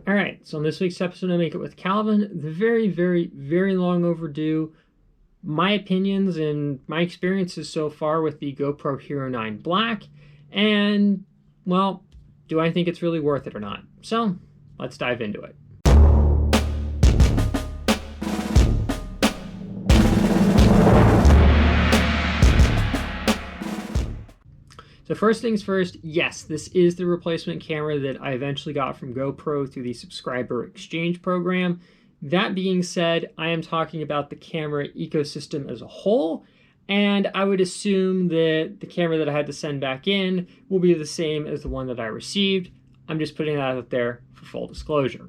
All right, so in this week's episode of Make It with Calvin, the very, very, very long overdue, my opinions and my experiences so far with the GoPro Hero 9 Black, and, well, do I think it's really worth it or not? So, let's dive into it. So first things first, yes, this is the replacement camera that I eventually got from GoPro through the subscriber exchange program. That being said, I am talking about the camera ecosystem as a whole, and I would assume that the camera that I had to send back in will be the same as the one that I received. I'm just putting that out there for full disclosure.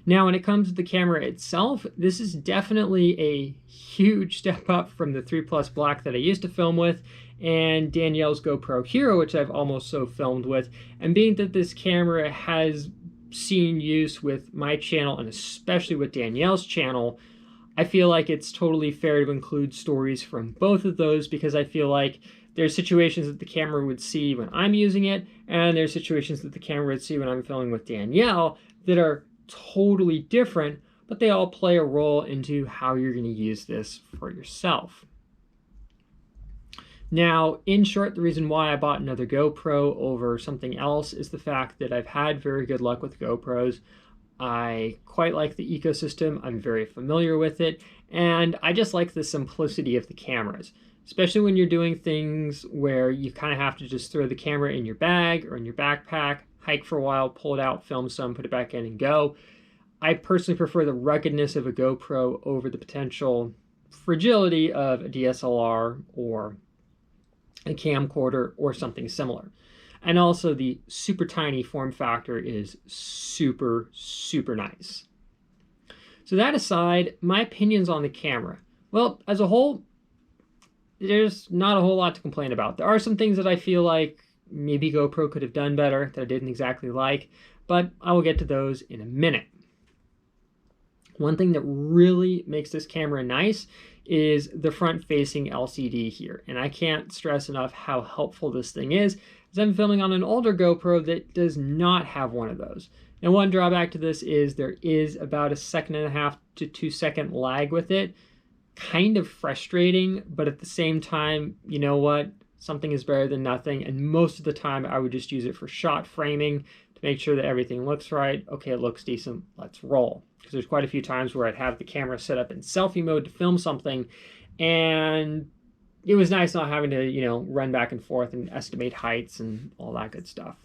Now, when it comes to the camera itself, this is definitely a huge step up from the 3 Plus Black that I used to film with and Danielle's GoPro Hero, which I've almost so filmed with. And being that this camera has seen use with my channel and especially with Danielle's channel, I feel like it's totally fair to include stories from both of those, because I feel like there's situations that the camera would see when I'm using it, and there's situations that the camera would see when I'm filming with Danielle that are totally different, but they all play a role into how you're going to use this for yourself. Now, in short, the reason why I bought another GoPro over something else is the fact that I've had very good luck with GoPros. I quite like the ecosystem, I'm very familiar with it, and I just like the simplicity of the cameras, especially when you're doing things where you kind of have to just throw the camera in your bag or in your backpack, hike for a while, pull it out, film some, put it back in, and go. I personally prefer the ruggedness of a GoPro over the potential fragility of a DSLR or a camcorder or something similar. And also the super tiny form factor is super, super nice. So that aside, my opinions on the camera. Well, as a whole, there's not a whole lot to complain about. There are some things that I feel like maybe GoPro could have done better that I didn't exactly like, but I will get to those in a minute. One thing that really makes this camera nice is the front-facing LCD here, and I can't stress enough how helpful this thing is, as I'm filming on an older GoPro that does not have one of those. And one drawback to this is there is about a 1.5 to 2 second lag with it. Kind of frustrating, but at the same time, you know what? Something is better than nothing, and most of the time I would just use it for shot framing to make sure that everything looks right. Okay, it looks decent, let's roll. Because there's quite a few times where I'd have the camera set up in selfie mode to film something, and it was nice not having to, run back and forth and estimate heights and all that good stuff.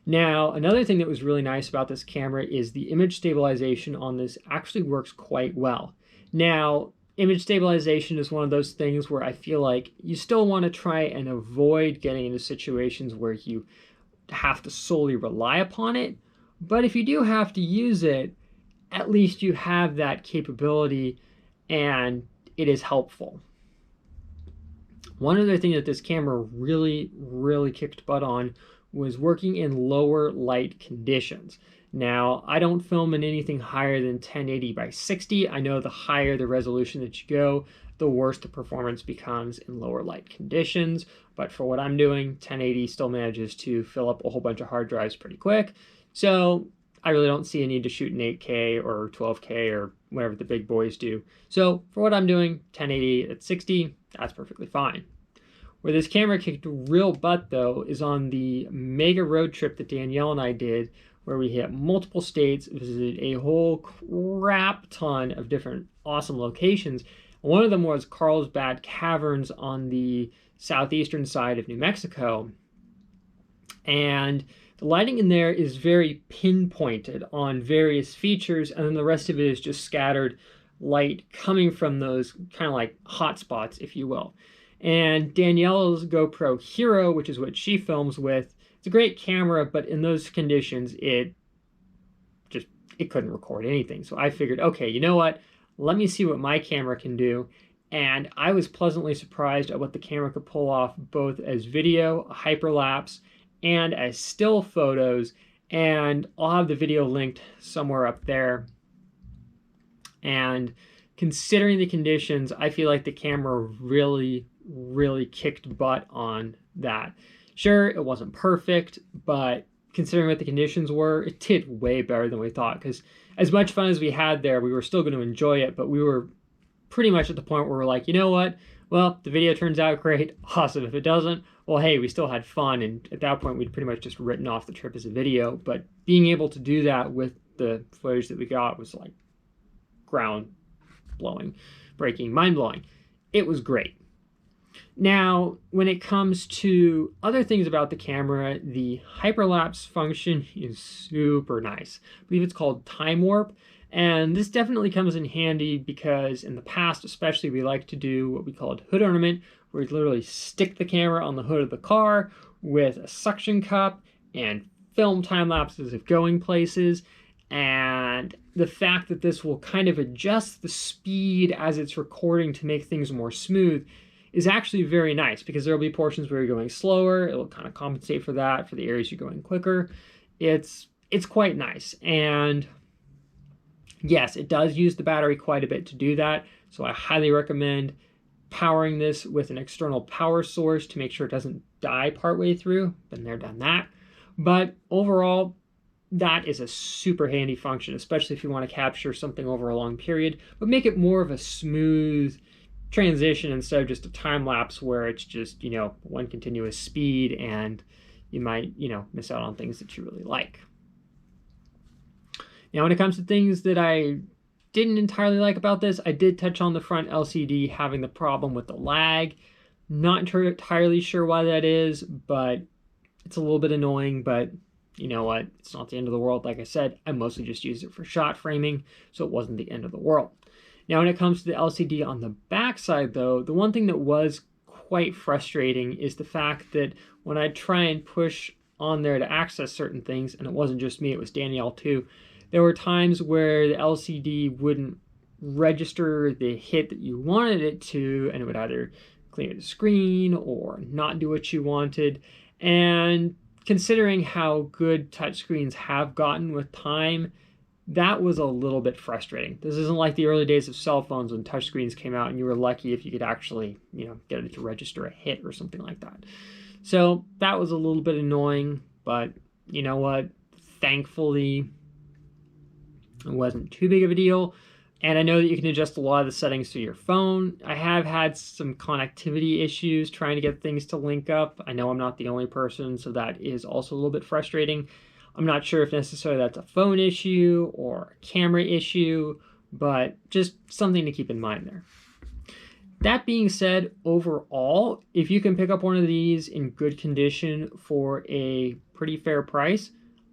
Now, another thing that was really nice about this camera is the image stabilization on this actually works quite well. Now, image stabilization is one of those things where I feel like you still want to try and avoid getting into situations where you have to solely rely upon it. But if you do have to use it, at least you have that capability and it is helpful. One other thing that this camera really, really kicked butt on was working in lower light conditions. Now, I don't film in anything higher than 1080 by 60. I know the higher the resolution that you go, the worse the performance becomes in lower light conditions. But for what I'm doing, 1080 still manages to fill up a whole bunch of hard drives pretty quick. So I really don't see a need to shoot in 8K or 12K or whatever the big boys do. So for what I'm doing, 1080 at 60, that's perfectly fine. Where this camera kicked real butt, though, is on the mega road trip that Danielle and I did, where we hit multiple states, visited a whole crap ton of different awesome locations. One of them was Carlsbad Caverns on the southeastern side of New Mexico. And the lighting in there is very pinpointed on various features, and then the rest of it is just scattered light coming from those kind of like hot spots, if you will. And Danielle's GoPro Hero, which is what she films with, it's a great camera, but in those conditions, it couldn't record anything. So I figured, okay, you know what? Let me see what my camera can do. And I was pleasantly surprised at what the camera could pull off, both as video, hyperlapse, and as still photos. And I'll have the video linked somewhere up there. And considering the conditions, I feel like the camera really, really kicked butt on that. Sure, it wasn't perfect, but considering what the conditions were, it did way better than we thought, because as much fun as we had there, we were still going to enjoy it, but we were pretty much at the point where we're like, you know what? Well, the video turns out great, awesome. If it doesn't, well, hey, we still had fun, and at that point, we'd pretty much just written off the trip as a video, but being able to do that with the footage that we got was like ground-blowing, breaking, mind-blowing. It was great. Now, when it comes to other things about the camera, the hyperlapse function is super nice. I believe it's called time warp, and this definitely comes in handy because in the past, especially, we like to do what we called hood ornament, where we literally stick the camera on the hood of the car with a suction cup and film time lapses of going places. And the fact that this will kind of adjust the speed as it's recording to make things more smooth is actually very nice, because there will be portions where you're going slower. It'll kind of compensate for that for the areas you're going quicker. It's quite nice. And yes, it does use the battery quite a bit to do that. So I highly recommend powering this with an external power source to make sure it doesn't die partway through. Been there, done that. But overall, that is a super handy function, especially if you want to capture something over a long period, but make it more of a smooth transition instead of just a time lapse where it's just, you know, one continuous speed and you might, you know, miss out on things that you really like. Now, when it comes to things that I didn't entirely like about this, I did touch on the front LCD having the problem with the lag. Not entirely sure why that is, but it's a little bit annoying, but you know what? It's not the end of the world. Like I said, I mostly just used it for shot framing, so it wasn't the end of the world. Now, when it comes to the LCD on the back side, though, the one thing that was quite frustrating is the fact that when I try and push on there to access certain things, and it wasn't just me, it was Danielle too, there were times where the LCD wouldn't register the hit that you wanted it to, and it would either clear the screen or not do what you wanted. And considering how good touchscreens have gotten with time, that was a little bit frustrating. This isn't like the early days of cell phones when touchscreens came out and you were lucky if you could actually, you know, get it to register a hit or something like that. So that was a little bit annoying, but you know what? Thankfully, it wasn't too big of a deal. And I know that you can adjust a lot of the settings to your phone. I have had some connectivity issues trying to get things to link up. I know I'm not the only person, so that is also a little bit frustrating. I'm not sure if necessarily that's a phone issue or a camera issue, but just something to keep in mind there. That being said, overall, if you can pick up one of these in good condition for a pretty fair price,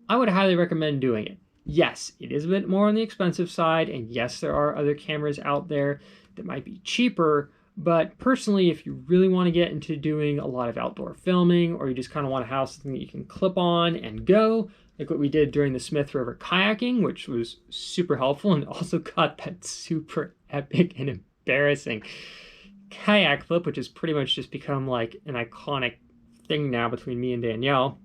I would highly recommend doing it. Yes, it is a bit more on the expensive side, and yes, there are other cameras out there that might be cheaper, but personally, if you really want to get into doing a lot of outdoor filming, or you just kind of want to have something that you can clip on and go, like what we did during the Smith River kayaking, which was super helpful, and also got that super epic and embarrassing kayak flip, which has pretty much just become like an iconic thing now between me and Danielle.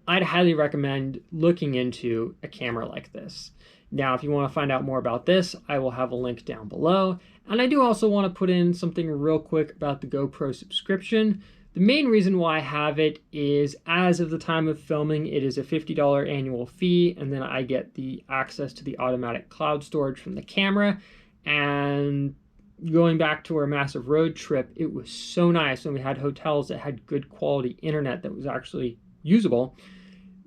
I'd highly recommend looking into a camera like this. Now, if you want to find out more about this, I will have a link down below. And I do also want to put in something real quick about the GoPro subscription. The main reason why I have it is, as of the time of filming, it is a $50 annual fee, and then I get the access to the automatic cloud storage from the camera. And going back to our massive road trip, it was so nice when we had hotels that had good quality internet that was actually usable,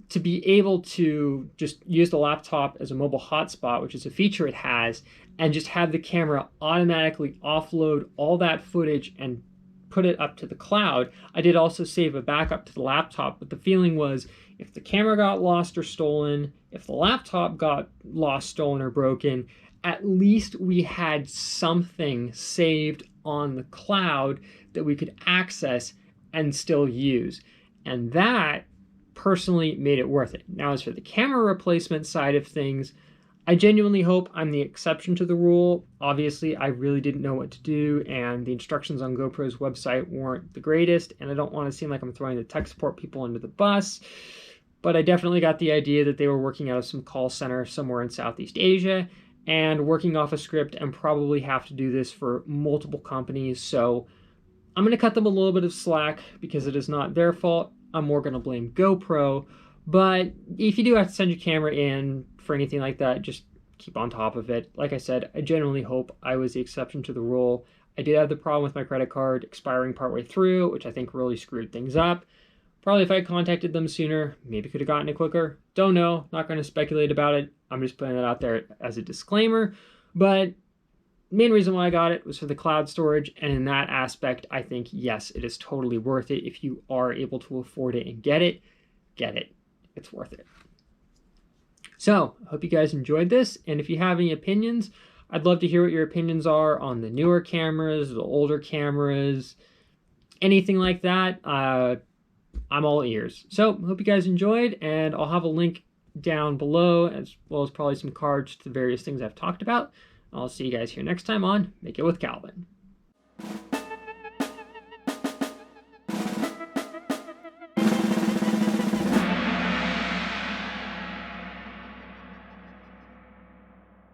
to be able to just use the laptop as a mobile hotspot, which is a feature it has, and just have the camera automatically offload all that footage and put it up to the cloud. I did also save a backup to the laptop, but the feeling was if the camera got lost or stolen, if the laptop got lost, stolen, or broken, at least we had something saved on the cloud that we could access and still use. And that personally made it worth it. Now, as for the camera replacement side of things, I genuinely hope I'm the exception to the rule. Obviously, I really didn't know what to do, and the instructions on GoPro's website weren't the greatest, and I don't want to seem like I'm throwing the tech support people under the bus, but I definitely got the idea that they were working out of some call center somewhere in Southeast Asia and working off a script and probably have to do this for multiple companies, so I'm going to cut them a little bit of slack because it is not their fault. I'm more going to blame GoPro. But if you do have to send your camera in for anything like that, just keep on top of it. Like I said, I genuinely hope I was the exception to the rule. I did have the problem with my credit card expiring partway through, which I think really screwed things up. Probably if I had contacted them sooner, maybe could have gotten it quicker. Don't know, not going to speculate about it. I'm just putting that out there as a disclaimer. But main reason why I got it was for the cloud storage, and in that aspect, I think, yes, it is totally worth it. If you are able to afford it and get it. It's worth it. So, I hope you guys enjoyed this, and if you have any opinions, I'd love to hear what your opinions are on the newer cameras, the older cameras, anything like that. I'm all ears. So, hope you guys enjoyed, and I'll have a link down below, as well as probably some cards to the various things I've talked about. I'll see you guys here next time on Make It with Calvin.